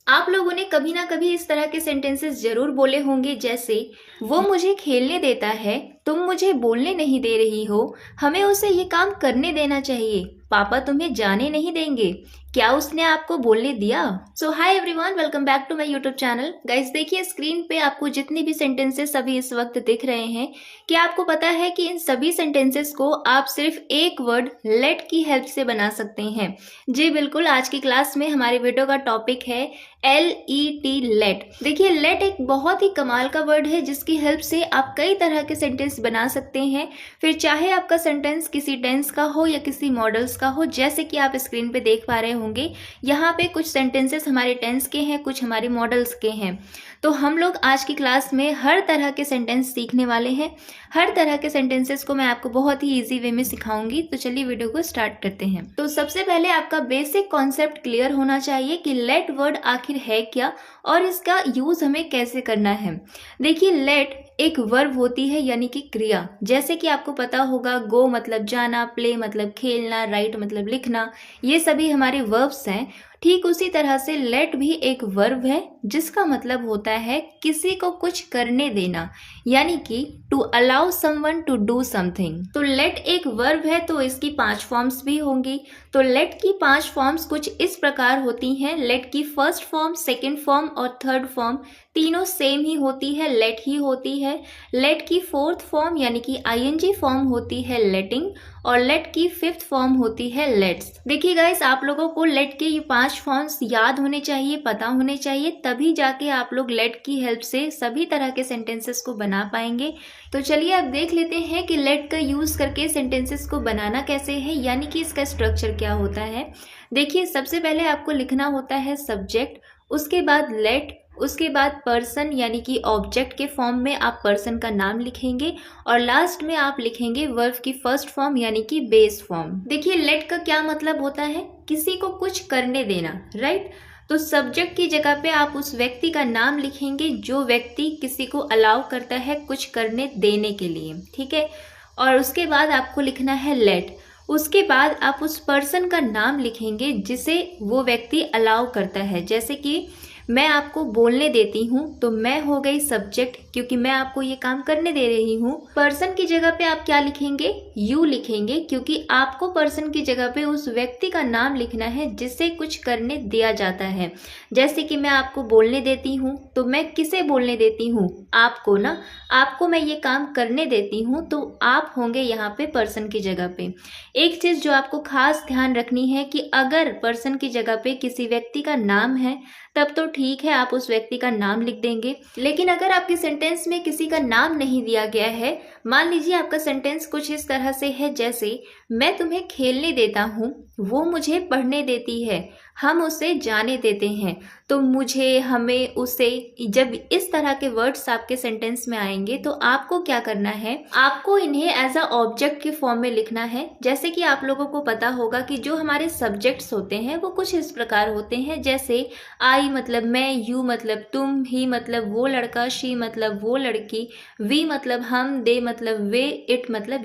आप लोगों ने कभी ना कभी इस तरह के सेंटेंसेस जरूर बोले होंगे, जैसे वो मुझे खेलने देता है, तुम मुझे बोलने नहीं दे रही हो, हमें उसे ये काम करने देना चाहिए, पापा तुम्हें जाने नहीं देंगे, क्या उसने आपको बोलने दिया। So hi everyone, welcome back to my YouTube channel. Guys देखिए, स्क्रीन पे आपको जितनी भी सेंटेंसेस अभी इस वक्त दिख रहे हैं, क्या आपको पता है कि इन सभी सेंटेंसेस को आप सिर्फ एक वर्ड लेट की हेल्प से बना सकते हैं। जी बिल्कुल, आज की क्लास में हमारे वीडियो का टॉपिक है LET, लेट। देखिए, लेट एक बहुत ही कमाल का वर्ड है जिसकी हेल्प से आप कई तरह के सेंटेंस बना सकते हैं। फिर चाहे आपका सेंटेंस किसी टेंस का हो या किसी मॉडल्स का हो, जैसे कि आप स्क्रीन पे देख पा रहे होंगे, यहाँ पे कुछ सेंटेंसेस हमारे टेंस के हैं, कुछ हमारे मॉडल्स के हैं। तो हम लोग आज की क्लास में हर तरह के सेंटेंस सीखने वाले हैं। हर तरह के सेंटेंसेस को मैं आपको बहुत ही इजी वे में सिखाऊंगी। तो चलिए वीडियो को स्टार्ट करते हैं। तो सबसे पहले आपका बेसिक कॉन्सेप्ट क्लियर होना चाहिए कि लेट वर्ड आखिर है क्या और इसका यूज हमें कैसे करना है। देखिए, लेट एक वर्ब होती है, यानी कि क्रिया। जैसे कि आपको पता होगा, गो मतलब जाना, प्ले मतलब खेलना, राइट मतलब लिखना, ये सभी हमारे वर्ब्स हैं। ठीक उसी तरह से लेट भी एक वर्ब है जिसका मतलब होता है किसी को कुछ करने देना, यानी कि to allow someone to do something. तो लेट एक वर्ब है तो इसकी 5 फॉर्म्स भी होंगी। तो लेट की 5 फॉर्म्स कुछ इस प्रकार होती हैं। लेट की फर्स्ट फॉर्म, सेकेंड फॉर्म और थर्ड फॉर्म तीनों सेम ही होती है, लेट ही होती है। लेट की फोर्थ फॉर्म यानी कि ING फॉर्म होती है लेटिंग, और लेट की फिफ्थ फॉर्म होती है लेट्स। देखिए गाइस, आप लोगों को लेट के ये 5 फॉर्म्स याद होने चाहिए, पता होने चाहिए, तभी जाके आप लोग लेट की हेल्प से सभी तरह के सेंटेंसेस को बना पाएंगे। तो चलिए अब देख लेते हैं कि लेट का यूज करके सेंटेंसेस को बनाना कैसे है, यानी कि इसका स्ट्रक्चर क्या होता है। देखिए, सबसे पहले आपको लिखना होता है सब्जेक्ट, उसके बाद लेट, उसके बाद पर्सन यानी कि ऑब्जेक्ट के फॉर्म में आप पर्सन का नाम लिखेंगे, और लास्ट में आप लिखेंगे वर्ब की फर्स्ट फॉर्म यानी कि बेस फॉर्म। देखिए, लेट का क्या मतलब होता है, किसी को कुछ करने देना, राइट। तो सब्जेक्ट की जगह पे आप उस व्यक्ति का नाम लिखेंगे जो व्यक्ति किसी को अलाउ करता है कुछ करने देने के लिए, ठीक है। और उसके बाद आपको लिखना है लेट, उसके बाद आप उस पर्सन का नाम लिखेंगे जिसे वो व्यक्ति अलाउ करता है। जैसे कि मैं आपको बोलने देती हूँ, तो मैं हो गई सब्जेक्ट, क्योंकि मैं आपको ये काम करने दे रही हूँ। पर्सन की जगह पे आप क्या लिखेंगे, यू लिखेंगे, क्योंकि आपको पर्सन की जगह पे उस व्यक्ति का नाम लिखना है जिसे कुछ करने दिया जाता है। जैसे कि मैं आपको बोलने देती हूँ, तो मैं किसे बोलने देती हूँ, आपको ना, आपको मैं ये काम करने देती हूँ, तो आप होंगे यहाँ पे पर्सन की जगह पे। एक चीज जो आपको खास ध्यान रखनी है कि अगर पर्सन की जगह पे किसी व्यक्ति का नाम है तब तो ठीक है, आप उस व्यक्ति का नाम लिख देंगे। लेकिन अगर आपके सेंटेंस में किसी का नाम नहीं दिया गया है, मान लीजिए आपका सेंटेंस कुछ इस तरह से है, जैसे मैं तुम्हें खेलने देता हूँ, वो मुझे पढ़ने देती है, हम उसे जाने देते हैं, तो मुझे, हमें, उसे, जब इस तरह के वर्ड्स आपके सेंटेंस में आएंगे तो आपको क्या करना है, आपको इन्हें एज अ ऑब्जेक्ट के फॉर्म में लिखना है। जैसे कि आप लोगों को पता होगा कि जो हमारे सब्जेक्ट्स होते हैं वो कुछ इस प्रकार होते हैं, जैसे आई मतलब मैं, यू मतलब तुम, ही मतलब वो लड़का, शी मतलब वो लड़की, वी मतलब हम, दे मतलब वे, इट मतलब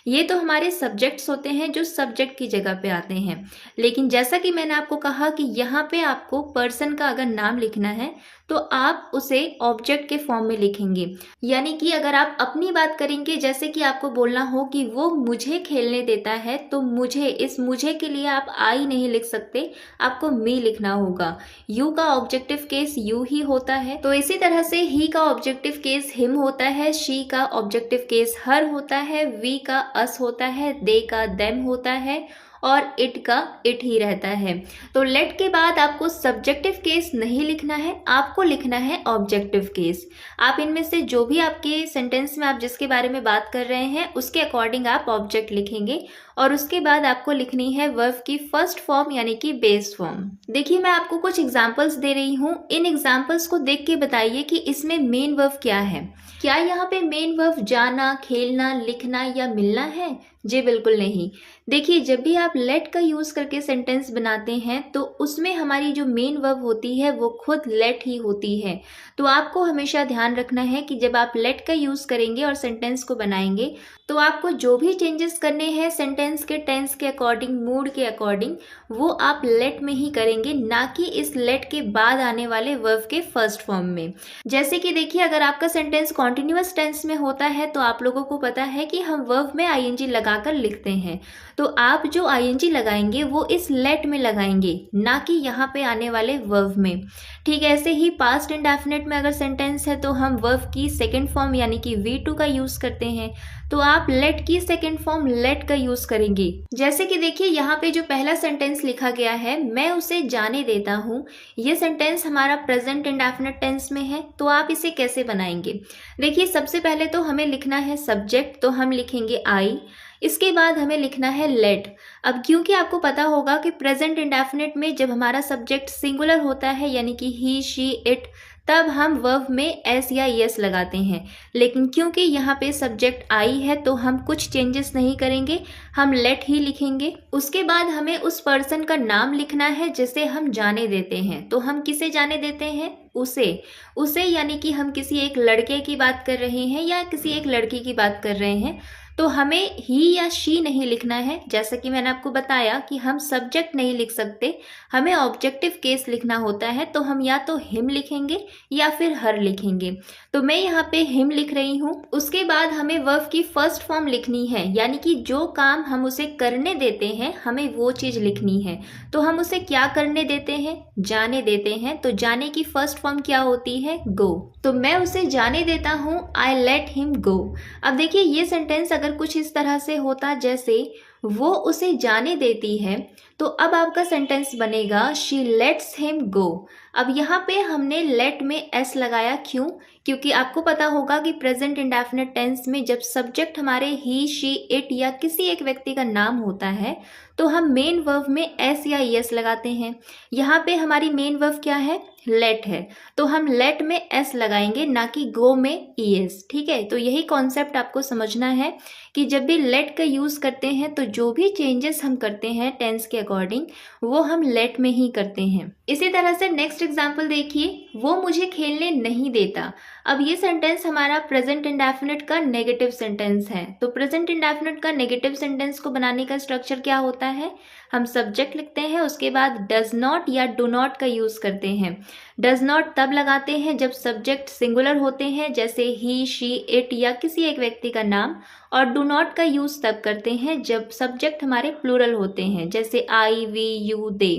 ये तो हमारे सब्जेक्ट्स होते हैं जो सब्जेक्ट की जगह पे आते हैं। लेकिन जैसा कि मैंने आपको कहा कि यहाँ पे आपको पर्सन का अगर नाम लिखना है तो आप उसे ऑब्जेक्ट के फॉर्म में लिखेंगे। यानी कि अगर आप अपनी बात करेंगे, जैसे कि आपको बोलना हो कि वो मुझे खेलने देता है, तो मुझे, इस मुझे के लिए आप आई नहीं लिख सकते, आपको मी लिखना होगा। यू का ऑब्जेक्टिव केस यू ही होता है, तो इसी तरह से ही का ऑब्जेक्टिव केस हिम होता है, शी का ऑब्जेक्टिव केस हर होता है, वी का अस होता है, दे का देम होता है, और इट का इट ही रहता है। तो लेट के बाद आपको सब्जेक्टिव केस नहीं लिखना है, आपको लिखना है ऑब्जेक्टिव केस। आप इनमें से जो भी आपके सेंटेंस में आप जिसके बारे में बात कर रहे हैं उसके अकॉर्डिंग आप ऑब्जेक्ट लिखेंगे, और उसके बाद आपको लिखनी है वर्ब की फर्स्ट फॉर्म यानी कि बेस फॉर्म। देखिए, मैं आपको कुछ एग्जांपल्स दे रही हूँ, इन एग्जांपल्स को देख के बताइए कि इसमें मेन वर्ब क्या है। क्या यहाँ पे मेन वर्ब जाना, खेलना, लिखना या मिलना है? जी बिल्कुल नहीं। देखिए, जब भी आप लेट का यूज करके सेंटेंस बनाते हैं तो उसमें हमारी जो मेन वर्ब होती है वो खुद लेट ही होती है। तो आपको हमेशा ध्यान रखना है कि जब आप लेट का यूज करेंगे और सेंटेंस को बनाएंगे तो आपको जो भी चेंजेस करने हैं सेंटेंस सेंटेंस के टेंस के अकॉर्डिंग, मूड के अकॉर्डिंग, वो आप लेट में ही करेंगे, ना कि इस लेट के बाद आने वाले वर्ब के फर्स्ट फॉर्म में। जैसे कि देखिए, अगर आपका सेंटेंस कॉन्टिन्यूअस टेंस में होता है तो आप लोगों को पता है कि हम वर्ब में आईएनजी लगाकर लिखते हैं, तो आप जो आईएनजी लगाएंगे वो इस लेट में लगाएंगे, ना कि यहाँ पे आने वाले वर्ब में। ठीक ऐसे ही पास्ट इंडेफिनिट में अगर सेंटेंस है तो हम वर्ब की सेकंड फॉर्म यानी कि V2 का यूज करते हैं, तो आप लेट की सेकंड फॉर्म लेट का यूज करेंगे। जैसे कि देखिए, यहाँ पे जो पहला सेंटेंस लिखा गया है, मैं उसे जाने देता हूँ, ये सेंटेंस हमारा प्रेजेंट इंडेफिनिट टेंस में है, तो आप इसे कैसे बनाएंगे? देखिए, सबसे पहले तो हमें लिखना है सब्जेक्ट, तो हम लिखेंगे आई। इसके बाद हमें लिखना है लेट। अब क्योंकि आपको पता होगा कि प्रेजेंट इंडेफिनिट में जब हमारा सब्जेक्ट सिंगुलर होता है यानी कि ही, शी, इट, तब हम वर्ब में एस या यस लगाते हैं, लेकिन क्योंकि यहाँ पे सब्जेक्ट आई है तो हम कुछ चेंजेस नहीं करेंगे, हम लेट ही लिखेंगे। उसके बाद हमें उस पर्सन का नाम लिखना है जिसे हम जाने देते हैं। तो हम किसे जाने देते हैं? उसे यानी कि हम किसी एक लड़के की बात कर रहे हैं या किसी एक लड़की की बात कर रहे हैं, तो हमें ही या शी नहीं लिखना है। जैसा कि मैंने आपको बताया कि हम सब्जेक्ट नहीं लिख सकते, हमें ऑब्जेक्टिव केस लिखना होता है, तो हम या तो हिम लिखेंगे या फिर हर लिखेंगे। तो मैं यहाँ पे हिम लिख रही हूँ। उसके बाद हमें वर्ब की फर्स्ट फॉर्म लिखनी है, यानी कि जो काम हम उसे करने देते हैं हमें वो चीज लिखनी है। तो हम उसे क्या करने देते हैं? जाने देते हैं। तो जाने की फर्स्ट फॉर्म क्या होती है? गो। तो मैं उसे जाने देता हूँ, आई लेट हिम गो। अब देखिए, ये सेंटेंस अगर कुछ इस तरह से होता जैसे वो उसे जाने देती है, तो अब आपका सेंटेंस बनेगा शी लेट्स हिम गो। अब यहाँ पे हमने लेट में एस लगाया, क्यों? क्योंकि आपको पता होगा कि प्रेजेंट इंडेफिनिट टेंस में जब सब्जेक्ट हमारे ही, शी, इट या किसी एक व्यक्ति का नाम होता है तो हम मेन वर्ब में एस या यस लगाते हैं। यहाँ पे हमारी मेन वर्ब क्या है? लेट है, तो हम लेट में एस लगाएंगे, ना कि गो में ईएस। ठीक है, तो यही कॉन्सेप्ट आपको समझना है कि जब भी लेट का यूज करते हैं तो जो भी चेंजेस हम करते हैं टेंस के अकॉर्डिंग वो हम लेट में ही करते हैं। इसी तरह से नेक्स्ट एग्जांपल देखिए, वो मुझे खेलने नहीं देता। अब ये सेंटेंस हमारा प्रेजेंट इंडेफिनिट का नेगेटिव सेंटेंस है। तो प्रेजेंट इंडेफिनिट का नेगेटिव सेंटेंस को बनाने का स्ट्रक्चर क्या होता है? हम सब्जेक्ट लिखते हैं, उसके बाद डज नॉट या डू नॉट का यूज करते हैं। डज नॉट तब लगाते हैं जब सब्जेक्ट सिंगुलर होते हैं, जैसे ही, शी, इट या किसी एक व्यक्ति का नाम, और डू नॉट का यूज तब करते हैं जब सब्जेक्ट हमारे प्लूरल होते हैं, जैसे आई, वी, यू, दे।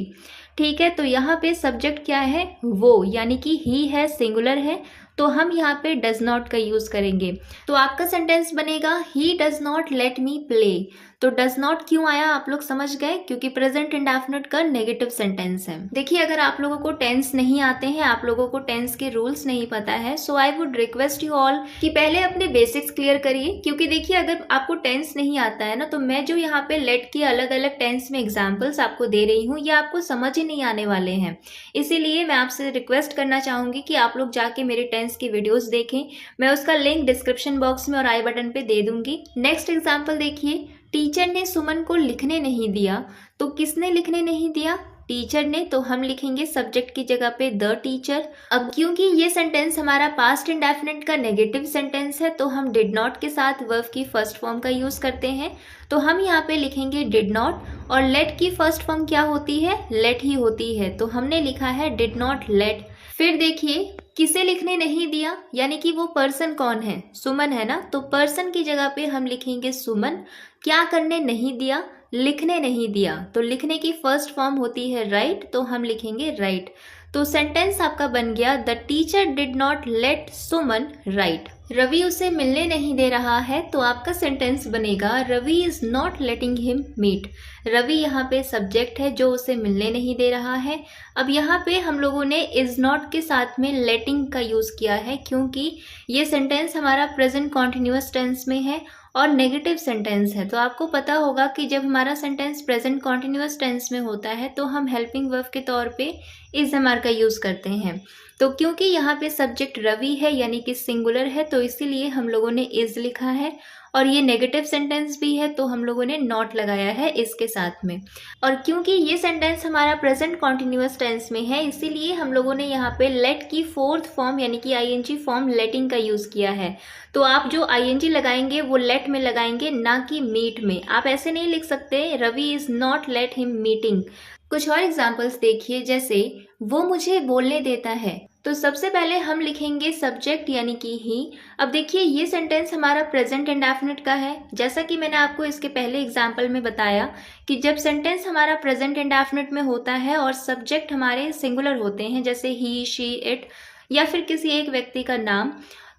ठीक है, तो यहाँ पे सब्जेक्ट क्या है? वो, यानी कि ही है, सिंगुलर है, तो हम यहाँ पे डज नॉट का यूज करेंगे। तो आपका सेंटेंस बनेगा he does not let me play. तो डज नॉट क्यों आया आप लोग समझ गए? क्योंकि प्रेजेंट इंडेफिनिट का नेगेटिव सेंटेंस है। देखिए, अगर आप लोगों को टेंस नहीं आते हैं, आप लोगों को टेंस के रूल्स नहीं पता है, so I would request you all कि पहले अपने बेसिक्स क्लियर करिए। क्योंकि देखिए, अगर आपको टेंस नहीं आता है ना, तो मैं जो यहाँ पे लेट के अलग अलग टेंस में एग्जाम्पल्स आपको दे रही हूँ, ये आपको समझ ही नहीं आने वाले हैं। इसीलिए मैं आपसे रिक्वेस्ट करना चाहूंगी कि आप लोग जाके मेरे टेंस की वीडियोस देखें। मैं उसका लिंक डिस्क्रिप्शन बॉक्स में और आई बटन पे दे दूंगी। नेक्स्ट एग्जाम्पल देखिए, टीचर ने सुमन को लिखने नहीं दिया। तो किसने लिखने नहीं दिया? टीचर ने। तो हम लिखेंगे सब्जेक्ट की जगह पे द टीचर। अब क्योंकि ये सेंटेंस हमारा पास्ट इंडेफिनिट का नेगेटिव सेंटेंस है, तो हम डिड नॉट के साथ वर्ब की फर्स्ट फॉर्म का यूज करते हैं। तो हम यहाँ पे लिखेंगे डिड नॉट, और लेट की फर्स्ट फॉर्म क्या होती है? लेट ही होती है, तो हमने लिखा है डिड नॉट लेट। फिर देखिए, किसे लिखने नहीं दिया, यानी कि वो पर्सन कौन है? सुमन है ना, तो पर्सन की जगह पे हम लिखेंगे सुमन। क्या करने नहीं दिया? लिखने नहीं दिया। तो लिखने की फर्स्ट फॉर्म होती है राइट, तो हम लिखेंगे राइट। तो सेंटेंस आपका बन गया the teacher did not let Suman right. Ravi उसे मिलने नहीं दे रहा है, तो आपका सेंटेंस बनेगा Ravi is not letting him meet. Ravi यहाँ पे सब्जेक्ट है जो उसे मिलने नहीं दे रहा है। अब यहाँ पे हम लोगों ने इज नॉट के साथ में लेटिंग का यूज किया है, क्योंकि ये सेंटेंस हमारा प्रेजेंट कॉन्टिन्यूअस टेंस में है और नेगेटिव सेंटेंस है। तो आपको पता होगा कि जब हमारा सेंटेंस प्रेजेंट कॉन्टिन्यूअस टेंस में होता है तो हम हेल्पिंग वर्ब के तौर पे इज एमआर का यूज करते हैं। तो क्योंकि यहाँ पे सब्जेक्ट रवि है यानी कि सिंगुलर है, तो इसीलिए हम लोगों ने इज लिखा है। और ये नेगेटिव सेंटेंस भी है तो हम लोगों ने नॉट लगाया है इसके साथ में। और क्योंकि ये सेंटेंस हमारा प्रेजेंट कॉन्टिन्यूअस टेंस में है इसीलिए हम लोगों ने यहाँ पे लेट की फोर्थ फॉर्म यानी कि आईएनजी फॉर्म लेटिंग का यूज किया है। तो आप जो आईएनजी लगाएंगे वो लेट में लगाएंगे, ना कि मीट में। आप ऐसे नहीं लिख सकते Ravi is not let him meeting. कुछ और एग्जाम्पल्स देखिए, जैसे वो मुझे बोलने देता है। तो सबसे पहले हम लिखेंगे सब्जेक्ट यानी कि ही। अब देखिए ये सेंटेंस हमारा प्रेजेंट इंडेफिनिट का है। जैसा कि मैंने आपको इसके पहले एग्जाम्पल में बताया कि जब सेंटेंस हमारा प्रेजेंट इंडेफिनिट में होता है और सब्जेक्ट हमारे सिंगुलर होते हैं, जैसे ही, शी, इट या फिर किसी एक व्यक्ति का नाम,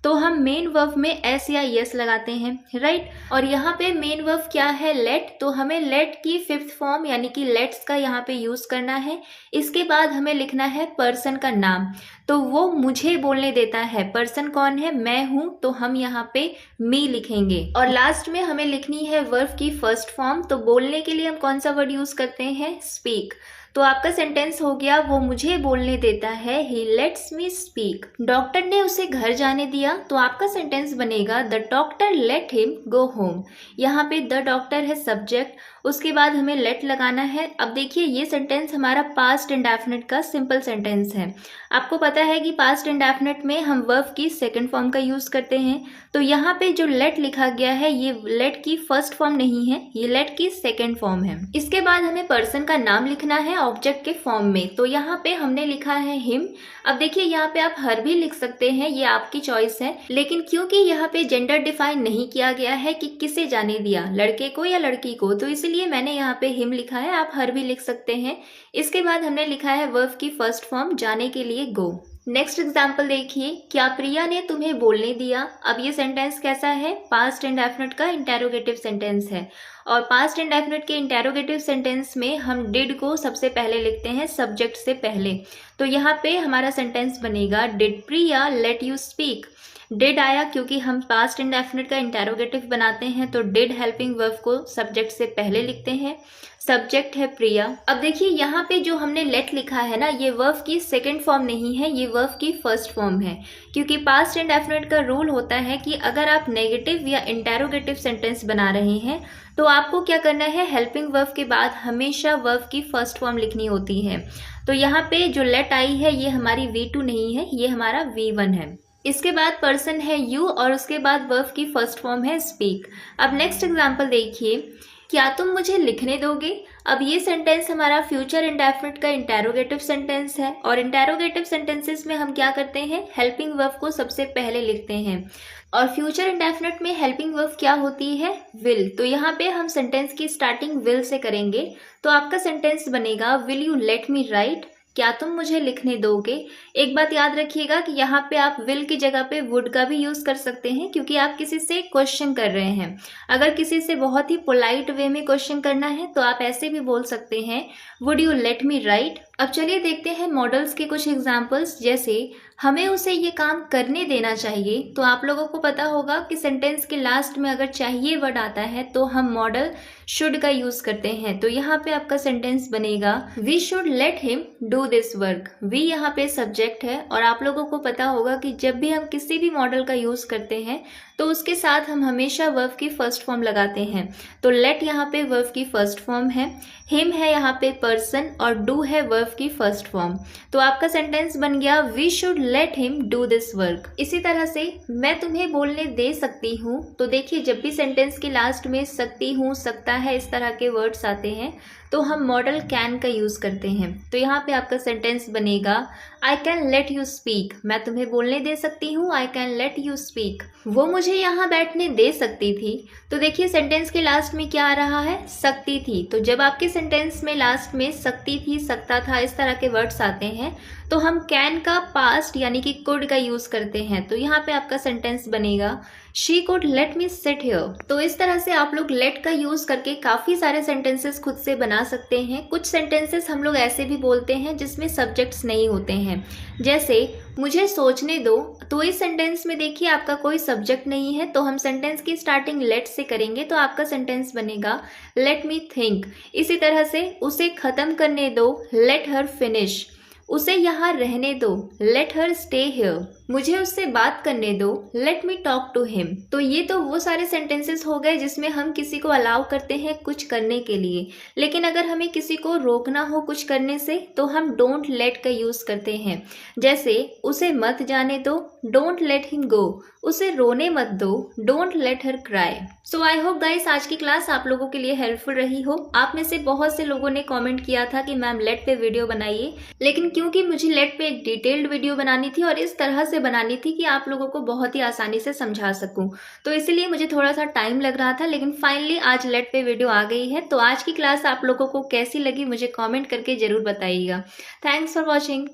तो हम मेन वर्ब में एस या यस लगाते हैं, राइट। और यहाँ पे मेन वर्ब क्या है, लेट। तो हमें लेट की फिफ्थ फॉर्म यानी कि लेट्स का यहाँ पे यूज करना है। इसके बाद हमें लिखना है पर्सन का नाम। तो वो मुझे बोलने देता है, पर्सन कौन है, मैं हूं, तो हम यहाँ पे मी लिखेंगे। और लास्ट में हमें लिखनी है वर्ब की फर्स्ट फॉर्म। तो बोलने के लिए हम कौन सा वर्ड यूज करते हैं, स्पीक। तो आपका सेंटेंस हो गया वो मुझे बोलने देता है, ही लेट्स मी स्पीक। डॉक्टर ने उसे घर जाने दिया। तो आपका सेंटेंस बनेगा the doctor let him go home. यहाँ पे द डॉक्टर है सब्जेक्ट, उसके बाद हमें लेट लगाना है। अब देखिए ये सेंटेंस हमारा पास्ट इंडेफिनिट का सिंपल सेंटेंस है। आपको पता है कि पास्ट इंडेफिनिट में हम वर्ब की सेकंड फॉर्म का यूज करते हैं। तो यहाँ पे जो लेट लिखा गया है ये लेट की फर्स्ट फॉर्म नहीं है, ये लेट की सेकंड फॉर्म है। इसके बाद हमें पर्सन का नाम लिखना है ऑब्जेक्ट के फॉर्म में। तो यहाँ पे हमने लिखा है हिम। अब देखिए यहाँ पे आप हर भी लिख सकते हैं, ये आपकी चॉइस है। लेकिन क्योंकि यहाँ पे जेंडर डिफाइन नहीं किया गया है कि किसे जाने दिया, लड़के को या लड़की को, तो इसलिए मैंने यहाँ पे हिम लिखा है। आप हर भी लिख सकते हैं। इसके बाद हमने लिखा है वर्ब की फर्स्ट फॉर्म जाने के लिए गो। नेक्स्ट एग्जाम्पल देखिए, क्या प्रिया ने तुम्हें बोलने दिया। अब ये सेंटेंस कैसा है, पास्ट इंडेफिनिट का इंटेरोगेटिव सेंटेंस है। और पास्ट इंडेफिनिट के इंटेरोगेटिव सेंटेंस में हम डिड को सबसे पहले लिखते हैं सब्जेक्ट से पहले। तो यहाँ पे हमारा सेंटेंस बनेगा did Priya let you speak. Did आया क्योंकि हम पास्ट इंडेफिनिट का इंटेरोगेटिव बनाते हैं, तो डिड हेल्पिंग वर्ब को सब्जेक्ट से पहले लिखते हैं। सब्जेक्ट है प्रिया। अब देखिए यहाँ पे जो हमने लेट लिखा है ना, ये वर्ब की सेकंड फॉर्म नहीं है, ये वर्ब की फर्स्ट फॉर्म है। क्योंकि पास्ट इंडेफिनिट का रूल होता है कि अगर आप नेगेटिव या इंटेरोगेटिव सेंटेंस बना रहे हैं तो आपको क्या करना है, हेल्पिंग वर्ब के बाद हमेशा वर्ब की फर्स्ट फॉर्म लिखनी होती है। तो यहाँ पे जो लेट आई है ये हमारी V2 नहीं है, ये हमारा V1 है। इसके बाद पर्सन है यू और उसके बाद वर्ब की फर्स्ट फॉर्म है स्पीक। अब नेक्स्ट एग्जांपल देखिए, क्या तुम मुझे लिखने दोगे। अब ये सेंटेंस हमारा फ्यूचर इंडेफिनिट का इंटेरोगेटिव सेंटेंस है। और इंटेरोगेटिव सेंटेंसेस में हम क्या करते हैं, हेल्पिंग वर्ब को सबसे पहले लिखते हैं। और फ्यूचर इंडेफिनिट में हेल्पिंग वर्ब क्या होती है, विल। तो यहाँ पे हम सेंटेंस की स्टार्टिंग विल से करेंगे। तो आपका सेंटेंस बनेगा will you let me right, क्या तुम मुझे लिखने दोगे। एक बात याद रखिएगा कि यहाँ पे आप विल की जगह पे वुड का भी यूज कर सकते हैं, क्योंकि आप किसी से क्वेश्चन कर रहे हैं। अगर किसी से बहुत ही पोलाइट वे में क्वेश्चन करना है तो आप ऐसे भी बोल सकते हैं would you let me right. अब चलिए देखते हैं मॉडल्स के कुछ एग्जाम्पल्स। जैसे हमें उसे ये काम करने देना चाहिए। तो आप लोगों को पता होगा कि सेंटेंस के लास्ट में अगर चाहिए वर्ड आता है तो हम मॉडल शुड का यूज करते हैं। तो यहाँ पे आपका सेंटेंस बनेगा we should let him do this work. We यहाँ पे सब्जेक्ट है और आप लोगों को पता होगा कि जब भी हम किसी भी मॉडल का यूज करते हैं तो उसके साथ हम हमेशा वर्ब की फर्स्ट फॉर्म लगाते हैं। तो लेट यहाँ पे वर्ब की फर्स्ट फॉर्म है, हिम है यहाँ पे पर्सन और डू है वर्ब की फर्स्ट फॉर्म। तो आपका सेंटेंस बन गया we should let him do this work. इसी तरह से मैं तुम्हें बोलने दे सकती हूँ। तो देखिए जब भी सेंटेंस के लास्ट में सकती हूँ, सकता है, इस तरह के वर्ड्स आते हैं तो हम मॉडल कैन का यूज करते हैं। तो यहाँ पे आपका सेंटेंस बनेगा I can let you speak. मैं तुम्हें बोलने दे सकती हूँ, I can let you speak. वो मुझे यहाँ बैठने दे सकती थी। तो देखिए सेंटेंस के लास्ट में क्या आ रहा है, सकती थी। तो जब आपके सेंटेंस में लास्ट में सकती थी, सकता था, इस तरह के वर्ड्स आते हैं तो हम कैन का पास्ट यानी कि कुड का यूज करते हैं। तो यहाँ पे आपका सेंटेंस बनेगा she could let me sit here. तो इस तरह से आप लोग लेट का यूज करके काफी सारे सेंटेंसेस खुद से बना सकते हैं। कुछ सेंटेंसेस हम लोग ऐसे भी बोलते हैं जिसमें सब्जेक्ट्स नहीं होते हैं, जैसे मुझे सोचने दो। तो इस सेंटेंस में देखिए आपका कोई सब्जेक्ट नहीं है, तो हम सेंटेंस की स्टार्टिंग लेट से करेंगे। तो आपका सेंटेंस बनेगा लेट मी थिंक। इसी तरह से उसे खत्म करने दो, लेट हर फिनिश। उसे यहाँ रहने दो, लेट हर स्टे हियर। मुझे उससे बात करने दो, let me talk to him. तो ये तो वो सारे सेंटेंसेस हो गए जिसमें हम किसी को अलाउ करते हैं कुछ करने के लिए, लेकिन अगर हमें किसी को रोकना हो कुछ करने से तो हम डोंट लेट का यूज करते हैं। जैसे उसे मत जाने दो, डोंट लेट हिम गो। उसे रोने मत दो, don't let her cry. So I hope guys आज की क्लास आप लोगों के लिए हेल्पफुल रही हो। आप में से बहुत से लोगों ने कमेंट किया था कि मैम लेट पे वीडियो बनाइए, लेकिन क्योंकि मुझे लेट पे एक डिटेल्ड वीडियो बनानी थी और इस तरह से बनानी थी कि आप लोगों को बहुत ही आसानी से समझा सकूं, तो इसीलिए मुझे थोड़ा सा टाइम लग रहा था, लेकिन फाइनली आज लेट पे वीडियो आ गई है। तो आज की क्लास आप लोगों को कैसी लगी मुझे कॉमेंट करके जरूर बताइएगा। Thanks for watching.